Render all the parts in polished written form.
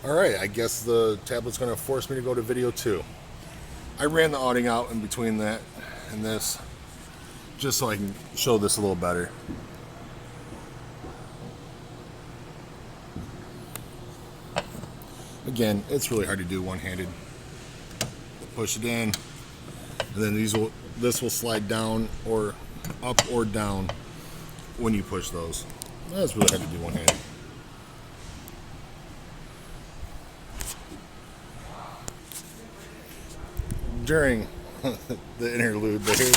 Alright, I guess the tablet's going to force me to go to video 2. I ran the awning out in between that and this, just so I can show this a little better. Again, it's really hard to do one-handed. Push it in, and then this will slide down or up or down when you push those. That's really hard to do one-handed. During the interlude there,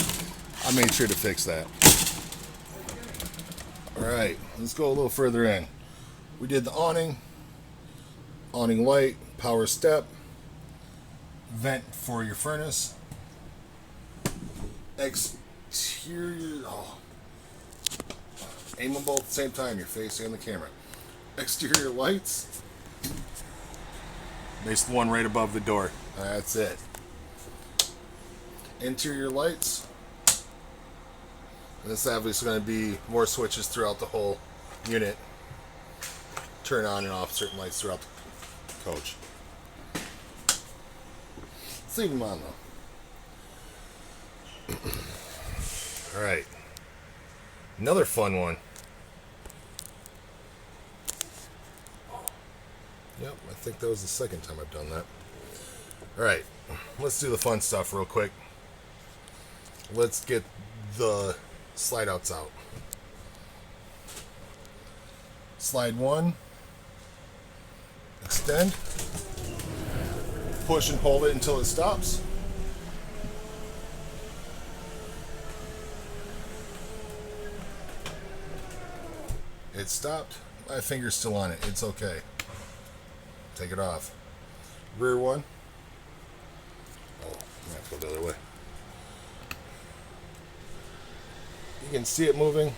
I made sure to fix that. Alright, let's go a little further in. We did the awning light, power step, vent for your furnace, exterior, aim them both at the same time, your face and the camera. Exterior lights, there's the one right above the door, that's it. Interior lights, and this is obviously going to be more switches throughout the whole unit. Turn on and off certain lights throughout the coach. Let's leave them on though. Alright. Another fun one. Yep, I think that was the second time I've done that. Alright, let's do the fun stuff real quick. Let's get the slide outs out. Slide 1. Extend. Push and hold it until it stops. It stopped. My finger's still on it. It's okay. Take it off. Rear one. Oh, I have to go the other way. You can see it moving.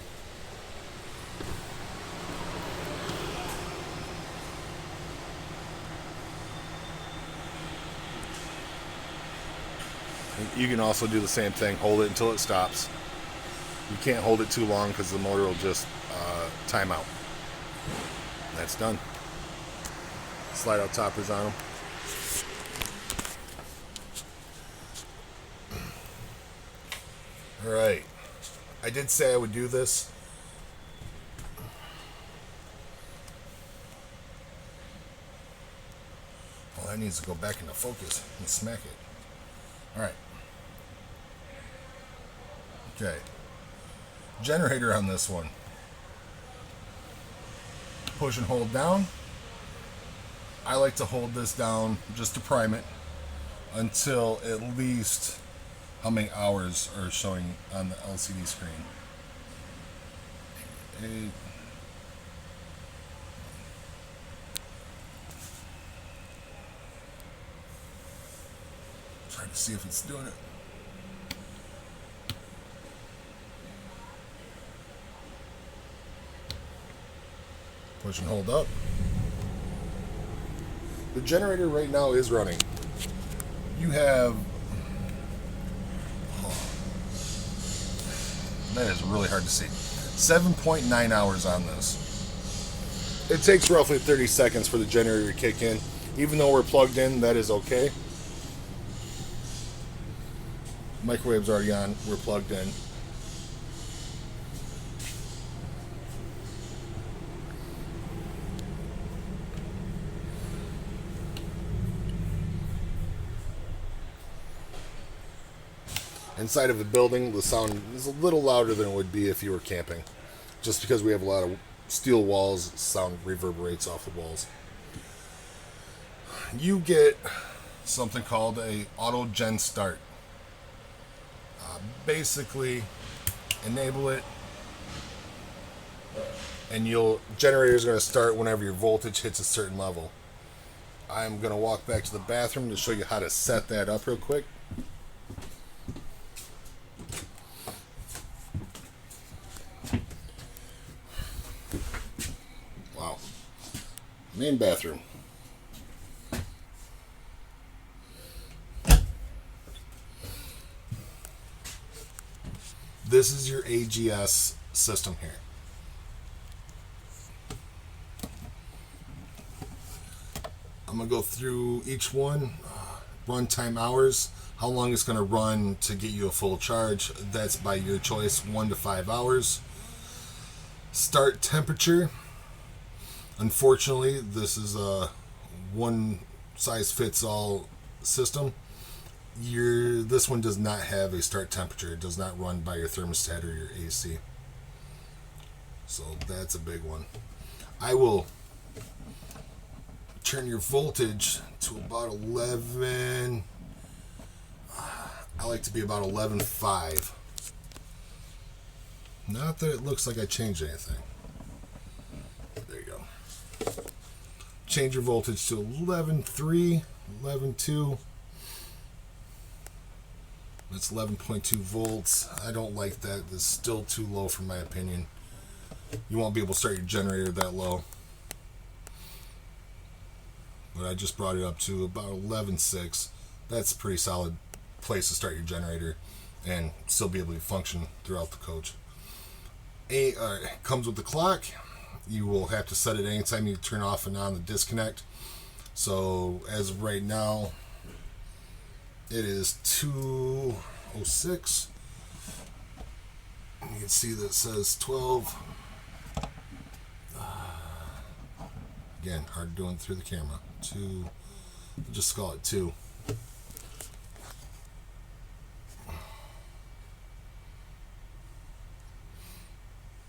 You can also do the same thing. Hold it until it stops. You can't hold it too long because the motor will just time out. That's done. Slide out toppers on them. Alright. I did say I would do this. Well, that needs to go back into focus and smack it. Alright. Okay. Generator on this one. Push and hold down. I like to hold this down just to prime it until at least how many hours are showing on the LCD screen. 8. Trying to see if it's doing it. Push and hold up. The generator right now is running. You have... that is really hard to see. 7.9 hours on this. It takes roughly 30 seconds for the generator to kick in. Even though we're plugged in, that is okay. Microwave's already on. We're plugged in. Inside of the building, the sound is a little louder than it would be if you were camping. Just because we have a lot of steel walls, sound reverberates off the walls. You get something called a auto gen start. Basically, enable it, and generator's going to start whenever your voltage hits a certain level. I'm going to walk back to the bathroom to show you how to set that up real quick. Wow. Main bathroom. This is your AGS system here. I'm going to go through each one. Runtime hours, how long it's going to run to get you a full charge. That's by your choice, 1 to 5 hours. Start temperature. Unfortunately, this is a one size fits all system. This one does not have a start temperature. It does not run by your thermostat or your AC. So that's a big one. I will turn your voltage to about 11. I like to be about 11.5. Not that it looks like I changed anything. There you go. Change your voltage to 11.3, 11.2. That's 11.2 volts. I don't like that. It's still too low for my opinion. You won't be able to start your generator that low. But I just brought it up to about 11.6. That's a pretty solid place to start your generator and still be able to function throughout the coach. Comes with the clock. You will have to set it anytime you turn off and on the disconnect. So as of right now, it is 2:06. You can see that it says 12. Again, hard doing through the camera. 2. We'll just call it 2.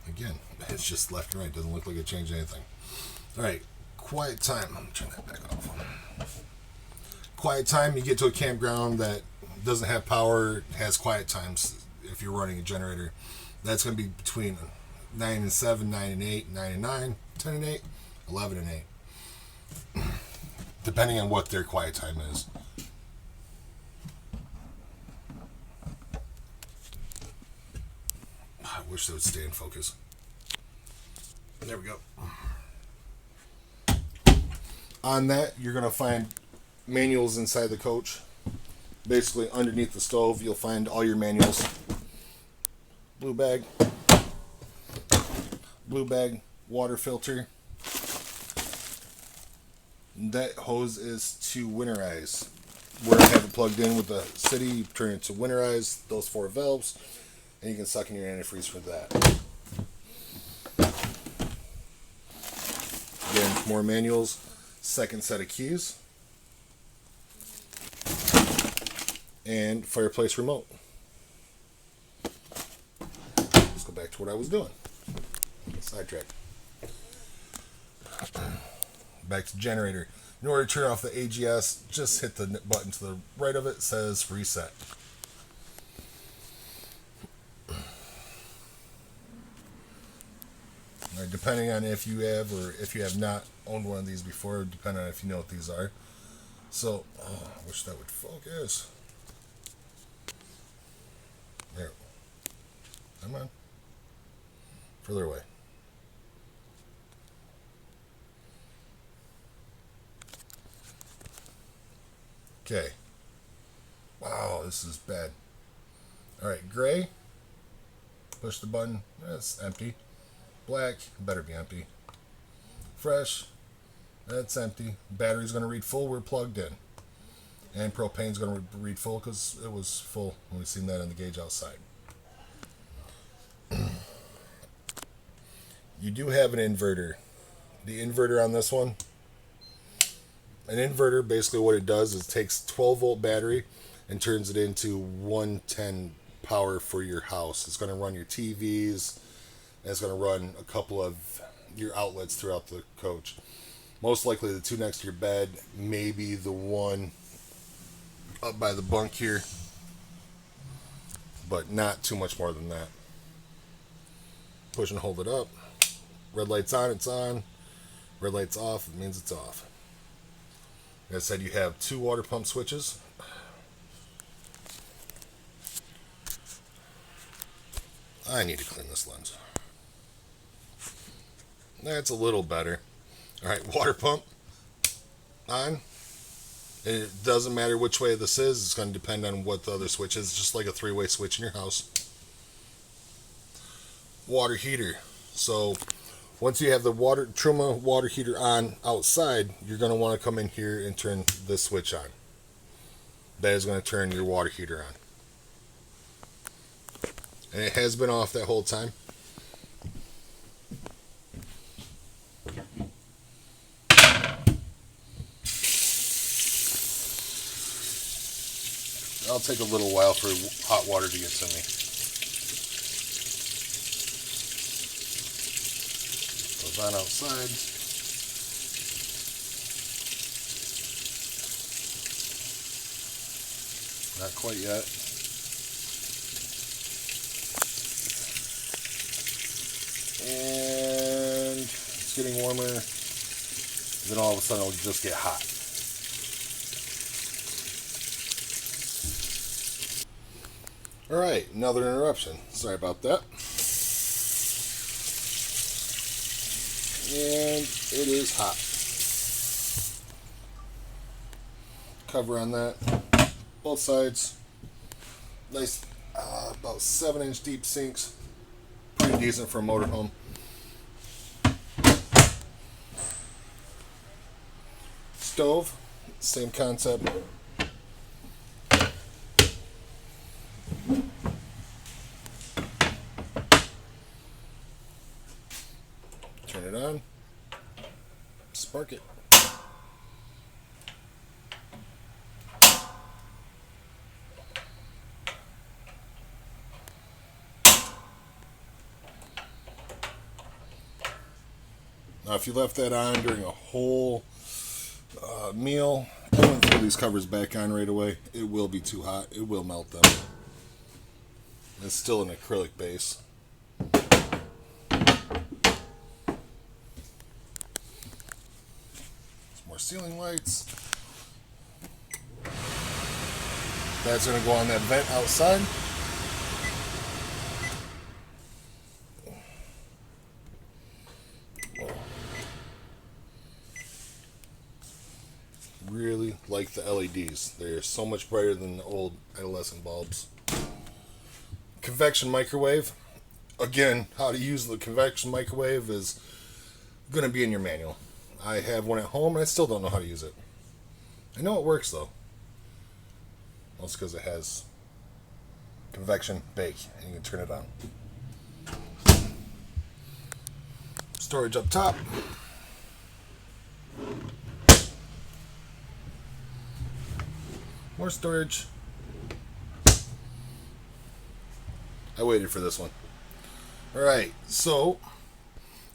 Again, it's just left and right. Doesn't look like it changed anything. All right, quiet time. I'm gonna turn that back off. Quiet time. You get to a campground that doesn't have power, has quiet times. If you're running a generator, that's going to be between 9 and 7, 9 and 8, 9 and 9, 10 and 8, 11 and 8, depending on what their quiet time is. I wish they would stay in focus. There we go. On that, you're going to find manuals inside the coach. Basically, underneath the stove, you'll find all your manuals. Blue bag, water filter. That hose is to winterize. Where I have it plugged in with the city, you turn it to winterize, those 4 valves, and you can suck in your antifreeze for that. Again, more manuals. Second set of keys. And fireplace remote. Let's go back to what I was doing. Sidetrack. Back to generator. In order to turn off the AGS, just hit the button to the right of it. It says reset. Right, depending on if you have or if you have not owned one of these before, depending on if you know what these are. So, I wish that would focus. There. Come on. Further away. Okay. Wow, this is bad. Alright, gray. Push the button. That's empty. Black, better be empty. Fresh, that's empty. Battery's going to read full, we're plugged in. And propane's going to read full because it was full when we seen that on the gauge outside. You do have an inverter. The inverter on this one, an inverter, basically what it does is it takes 12 volt battery and turns it into 110 power for your house. It's going to run your TVs, and it's going to run a couple of your outlets throughout the coach. Most likely the 2 next to your bed, maybe the one up by the bunk here, but not too much more than that. Push and hold it up. Red light's on, it's on. Red light's off, it means it's off. Like I said, you have 2 water pump switches. I need to clean this lens. That's a little better. Alright, water pump on. And it doesn't matter which way this is, it's going to depend on what the other switch is. It's just like a 3-way switch in your house. Water heater. So Once you have the Truma water heater on outside, you're going to want to come in here and turn this switch on. That is going to turn your water heater on. And it has been off that whole time. It'll take a little while for hot water to get to me. Goes on outside. Not quite yet. And it's getting warmer. Then all of a sudden it'll just get hot. Alright, another interruption. Sorry about that. And it is hot. Cover on that. Both sides. Nice, about 7-inch deep sinks. Pretty decent for a motorhome. Stove, same concept. Turn it on. Spark it. Now, if you left that on during a whole meal, I wouldn't throw these covers back on right away. It will be too hot. It will melt them. It's still an acrylic base. Some more ceiling lights. That's going to go on that vent outside. Really like the LEDs. They're so much brighter than the old adolescent bulbs. Convection microwave. Again, how to use the convection microwave is going to be in your manual. I have one at home and I still don't know how to use it. I know it works though. Well, it's because it has convection bake and you can turn it on. Storage up top. More storage. I waited for this one. Alright, so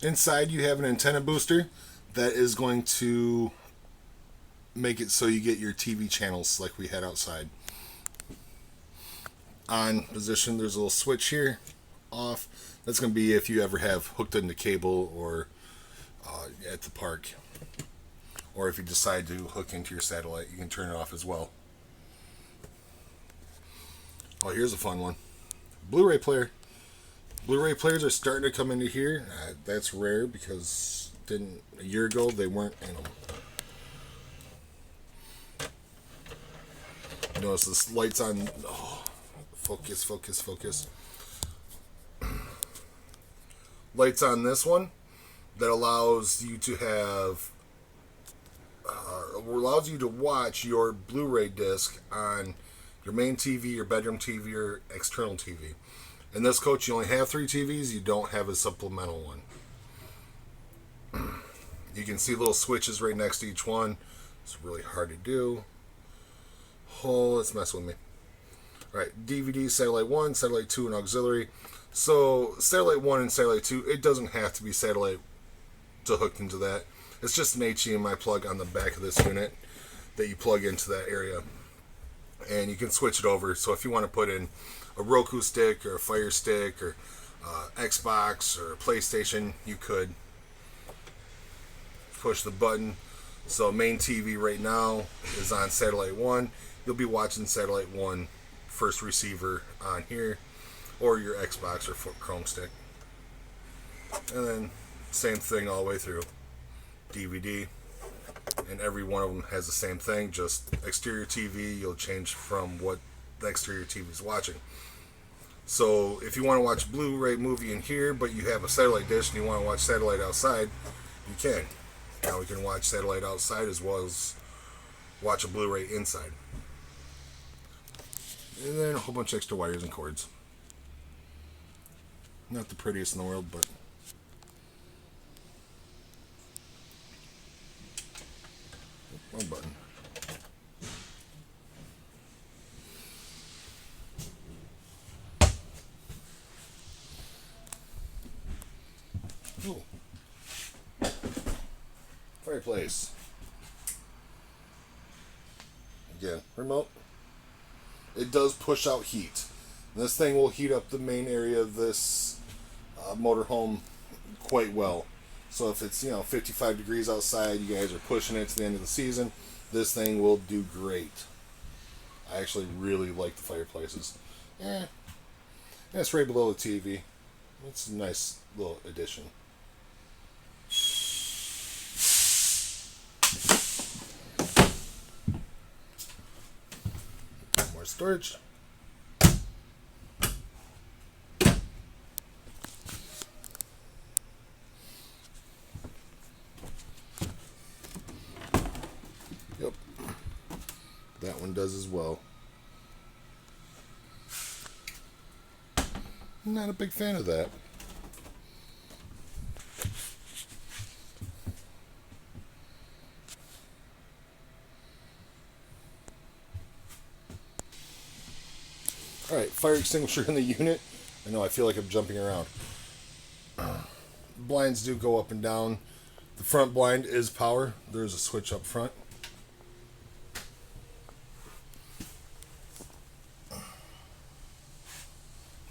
inside you have an antenna booster that is going to make it so you get your TV channels like we had outside. On position, there's a little switch here. Off. That's going to be if you ever have hooked into cable or at the park. Or if you decide to hook into your satellite, you can turn it off as well. Oh, here's a fun one. Blu-ray player. Blu-ray players are starting to come into here. That's rare because a year ago they weren't in them. Notice this light's on. Oh, focus, focus, focus. Lights on this one that allows you to have allows you to watch your Blu-ray disc on your main TV, your bedroom TV, or external TV. In this coach, you only have 3 TVs. You don't have a supplemental one. You can see little switches right next to each one. It's really hard to do. Oh, it's messing with me. Alright, DVD, Satellite 1, Satellite 2, and Auxiliary. So, Satellite 1 and Satellite 2, it doesn't have to be Satellite to hook into that. It's just an HDMI plug on the back of this unit that you plug into that area. And you can switch it over. So if you want to put in a Roku stick or a Fire Stick or Xbox or PlayStation, you could push the button. So main TV right now is on Satellite 1. You'll be watching Satellite 1 first receiver on here, or your Xbox or Chrome Stick. And then same thing all the way through. DVD. And every one of them has the same thing, just exterior TV, you'll change from what the exterior TV is watching. So if you want to watch a Blu-ray movie in here, but you have a satellite dish and you want to watch satellite outside, you can. Now we can watch satellite outside as well as watch a Blu-ray inside. And then a whole bunch of extra wires and cords. Not the prettiest in the world, but wrong button. Ooh. Fireplace. Again, remote. It does push out heat. This thing will heat up the main area of this motorhome quite well. So if it's 55 degrees outside, you guys are pushing it to the end of the season, this thing will do great. I actually really like the fireplaces. And it's right below the TV. It's a nice little addition. More storage. Yep. That one does as well. Not a big fan of that. Alright, fire extinguisher in the unit. I know, I feel like I'm jumping around. Blinds do go up and down. The front blind is power. There's a switch up front.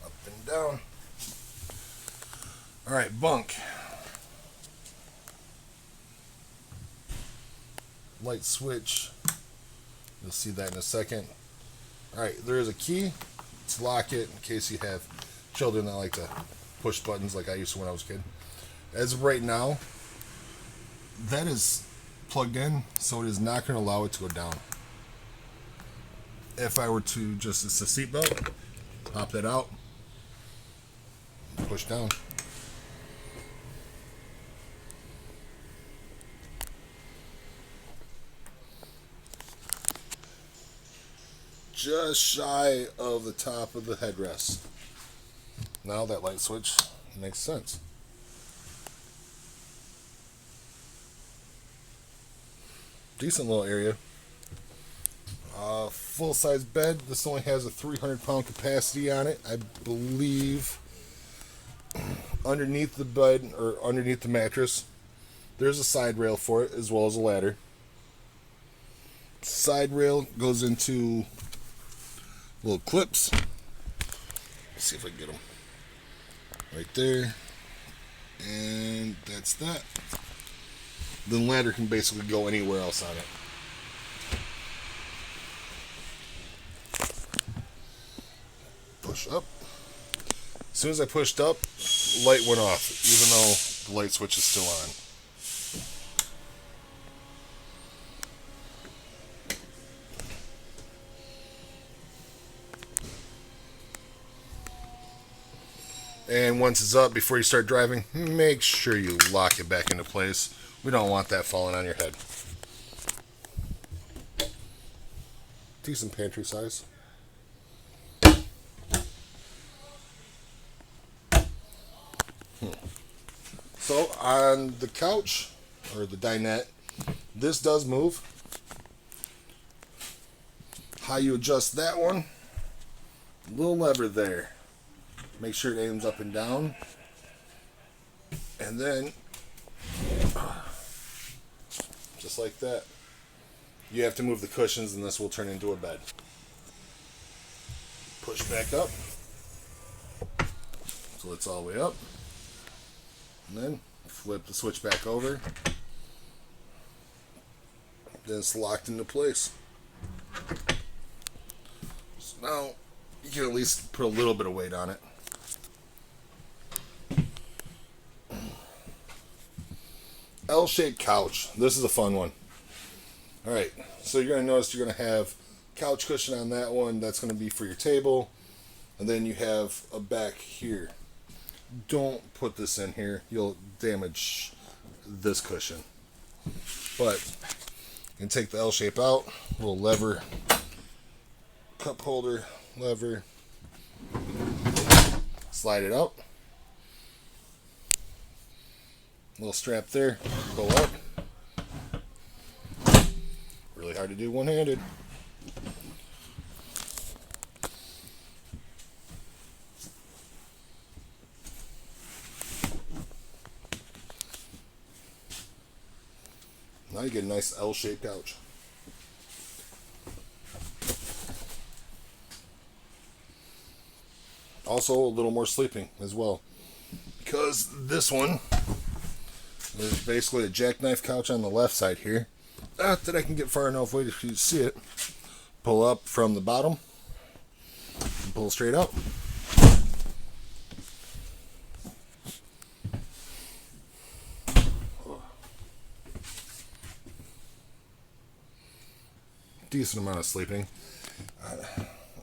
Up and down. Alright, bunk. Light switch. You'll see that in a second. Alright, there is a key to lock it in case you have children that like to push buttons like I used to when I was a kid. As of right now, that is plugged in, so it is not going to allow it to go down. If I were to just, it's a seat belt, pop that out, push down. Just shy of the top of the headrest. Now that light switch makes sense. Decent little area. Full-size bed. This only has a 300-pound capacity on it, I believe. Underneath the bed, or underneath the mattress, there's a side rail for it, as well as a ladder. Side rail goes into little clips. Let's see if I can get them. Right there. And that's that. The ladder can basically go anywhere else on it. Push up. As soon as I pushed up, light went off, even though the light switch is still on. And once it's up, before you start driving, make sure you lock it back into place. We don't want that falling on your head. Decent pantry size. So on the couch, or the dinette, this does move. How you adjust that one, little lever there. Make sure it aims up and down. And then, just like that, you have to move the cushions and this will turn into a bed. Push back up. So it's all the way up. And then flip the switch back over. Then it's locked into place. So now you can at least put a little bit of weight on it. L-shaped couch. This is a fun one. Alright, so you're going to notice you're going to have couch cushion on that one. That's going to be for your table. And then you have a back here. Don't put this in here. You'll damage this cushion. But you can take the L shape out. Little lever, cup holder, lever. Slide it out. Little strap there. Pull up. Really hard to do one-handed. Now you get a nice L-shaped couch. Also a little more sleeping as well, because this one is basically a jackknife couch on the left side here. Not that I can get far enough away for you to see it. Pull up from the bottom and pull straight out. Decent amount of sleeping.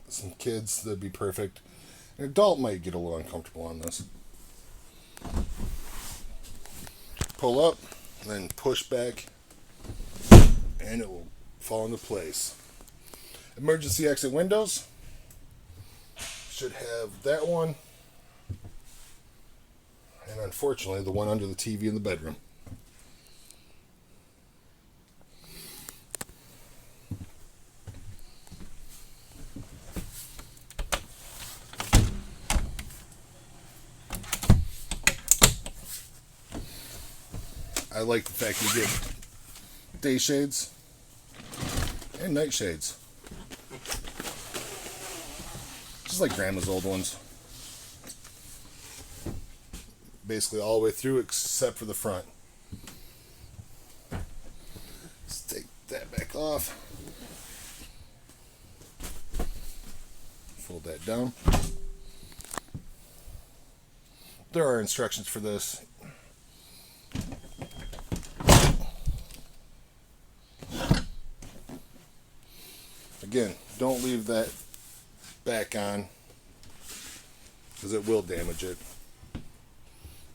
Some kids, that'd be perfect. An adult might get a little uncomfortable on this. Pull up, then push back, and it will fall into place. Emergency exit windows. Should have that one, and unfortunately the one under the TV in the bedroom. I like the fact you get day shades and night shades. Just like Grandma's old ones. Basically all the way through except for the front. Let's take that back off. Fold that down. There are instructions for this. Again, don't leave that back on, because it will damage it.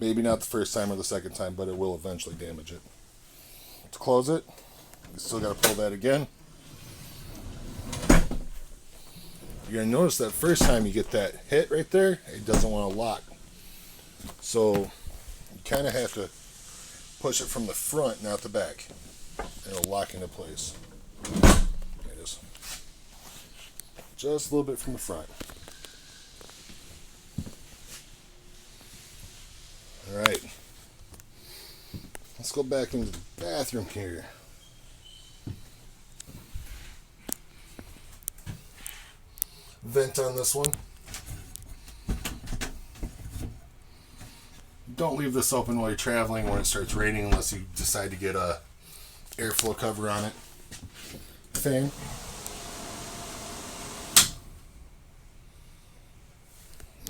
Maybe not the first time or the second time, but it will eventually damage it. To close it, you still got to pull that again. You're going to notice that first time you get that hit right there, it doesn't want to lock. So you kind of have to push it from the front, not the back. It'll lock into place. Just a little bit from the front. Alright. Let's go back into the bathroom here. Vent on this one. Don't leave this open while you're traveling when it starts raining unless you decide to get a airflow cover on it. Fan.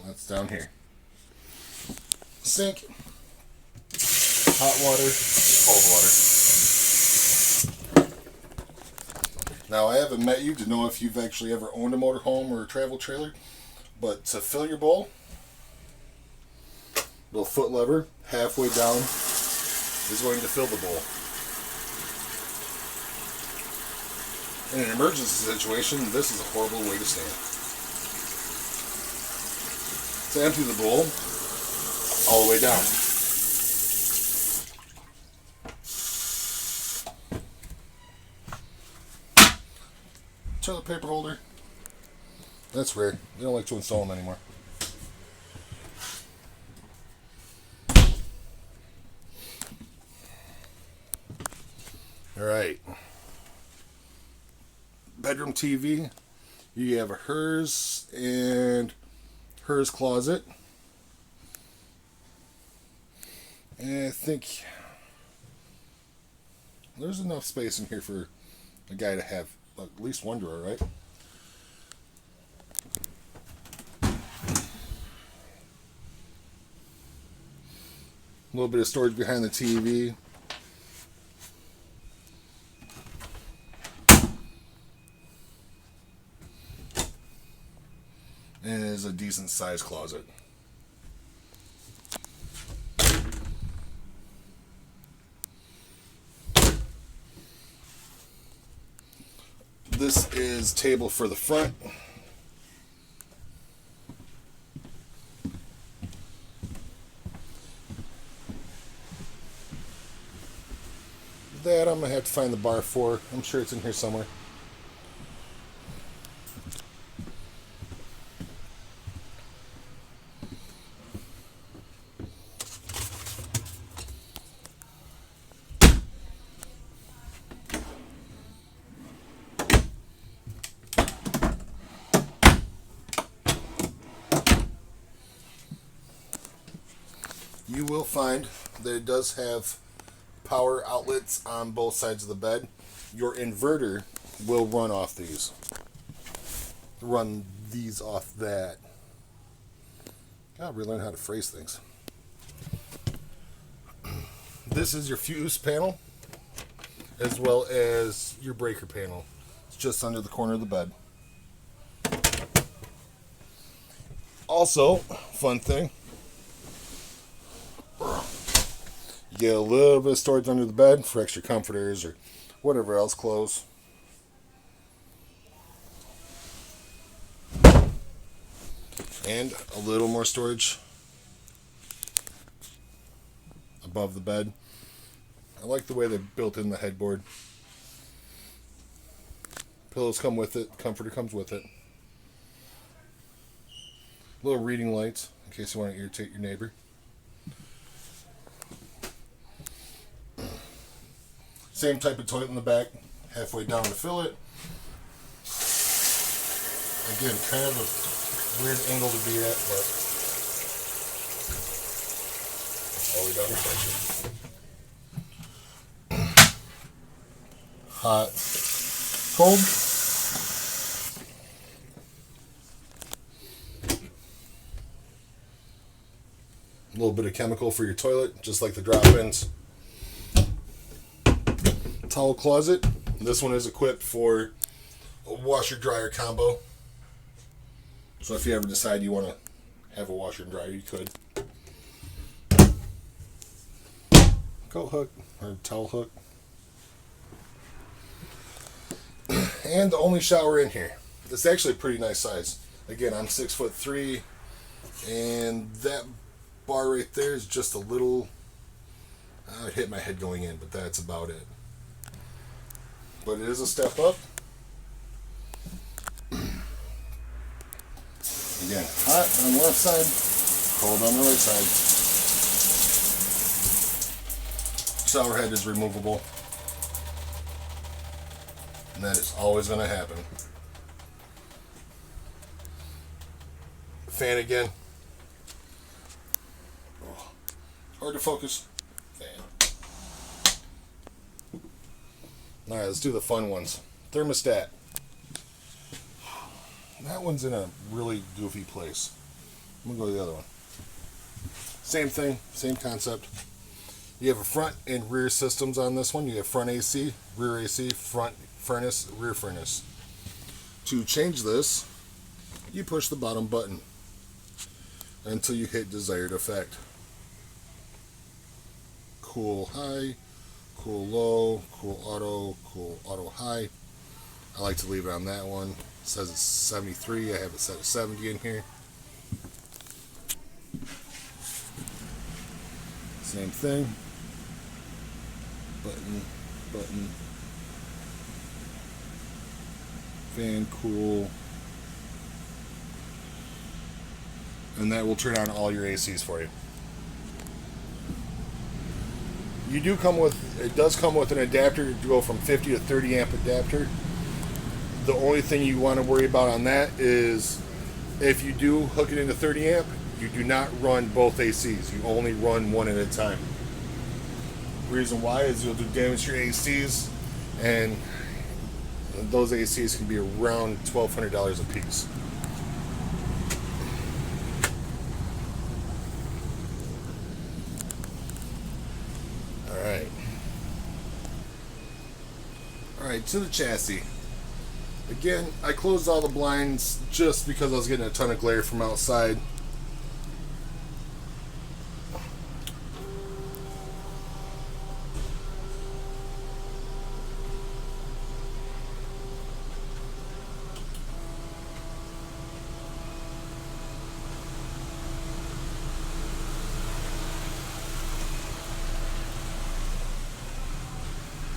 That's down here. Sink. Hot water. Cold water. Now, I haven't met you to know if you've actually ever owned a motorhome or a travel trailer, but to fill your bowl, little foot lever halfway down is going to fill the bowl. In an emergency situation, this is a horrible way to stand. To empty the bowl all the way down. Toilet paper holder. That's rare. They don't like to install them anymore. Alright. Bedroom TV. You have a hers and hers closet. And I think there's enough space in here for a guy to have at least one drawer, right? A little bit of storage behind the TV. And it is a decent sized closet. This is table for the front. That I'm going to have to find the bar for. I'm sure it's in here somewhere. You will find that it does have power outlets on both sides of the bed. Your inverter will run off these. Run these off that. Gotta relearn how to phrase things. This is your fuse panel, as well as your breaker panel. It's just under the corner of the bed. Also, fun thing, you get a little bit of storage under the bed for extra comforters or whatever else, clothes. And a little more storage above the bed. I like the way they built in the headboard. Pillows come with it, comforter comes with it. Little reading lights in case you want to irritate your neighbor. Same type of toilet in the back, halfway down to fill it. Again, kind of a weird angle to be at, but all the way down to pressure. Hot, cold. A little bit of chemical for your toilet, just like the drop-ins. Towel closet. This one is equipped for a washer-dryer combo. So if you ever decide you want to have a washer and dryer, you could. Coat hook or towel hook. And the only shower in here. It's actually a pretty nice size. Again, I'm 6'3", and that bar right there is just a little. It hit my head going in, but that's about it. But it is a step up. Again, hot on the left side, cold on the right side. Shower head is removable. And that is always going to happen. Fan again. Oh, hard to focus. Fan. Alright, let's do the fun ones. Thermostat. That one's in a really goofy place. I'm going to go to the other one. Same thing, same concept. You have a front and rear systems on this one. You have front AC, rear AC, front furnace, rear furnace. To change this, you push the bottom button until you hit desired effect. Cool high, cool low, cool auto high. I like to leave it on that one. It says it's 73. I have it set at 70 in here. Same thing. Button. Fan, cool. And that will turn on all your ACs for you. It does come with an adapter to go from 50 to 30 amp adapter. The only thing you want to worry about on that is if you do hook it into 30 amp, you do not run both ACs. You only run one at a time. The reason why is you'll do damage to your ACs, and those ACs can be around $1,200 a piece. Alright, to the chassis. Again, I closed all the blinds just because I was getting a ton of glare from outside.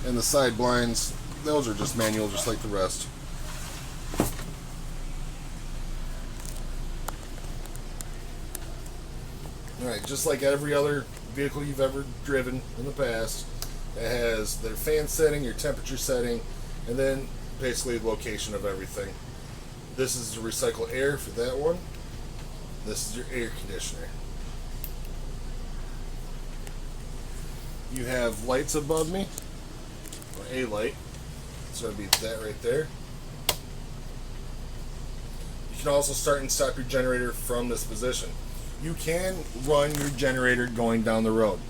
And the side blinds, those are just manual, just like the rest. Alright, just like every other vehicle you've ever driven in the past, it has their fan setting, your temperature setting, and then basically the location of everything. This is to recycle air for that one. This is your air conditioner. You have lights above me, or a light. So it'll be that right there. You can also start and stop your generator from this position. You can run your generator going down the road.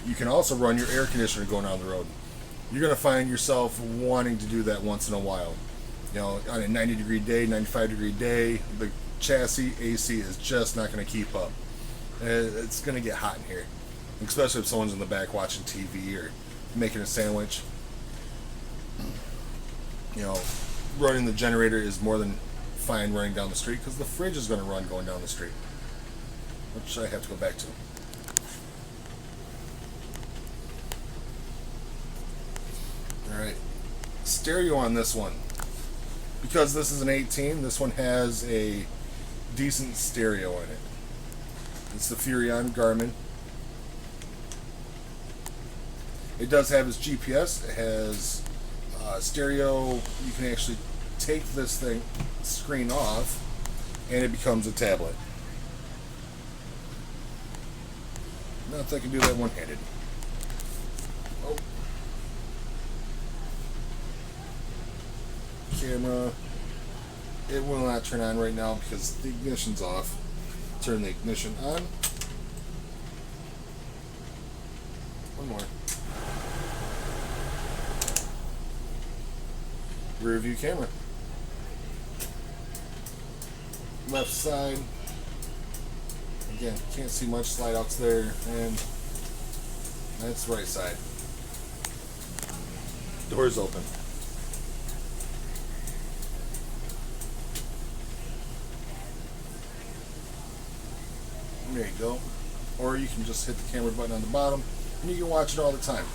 You can also run your air conditioner going down the road. You're going to find yourself wanting to do that once in a while. You know, on a 90-degree day, 95-degree day, the chassis AC is just not going to keep up. It's going to get hot in here, especially if someone's in the back watching TV or making a sandwich. You know, running the generator is more than fine running down the street because the fridge is going to run going down the street, which I have to go back to. Alright, stereo on this one. Because this is an 18, this one has a decent stereo in it. It's the Furrion Garmin. It does have its GPS. It has stereo. You can actually take this screen off and it becomes a tablet. Not that I can do that one-handed. Oh. Camera. It will not turn on right now because the ignition's off. Turn the ignition on. One more. Rear view camera. Left side. Again, can't see much. Slide outs there, and that's right side. Doors open. There you go. Or you can just hit the camera button on the bottom and you can watch it all the time.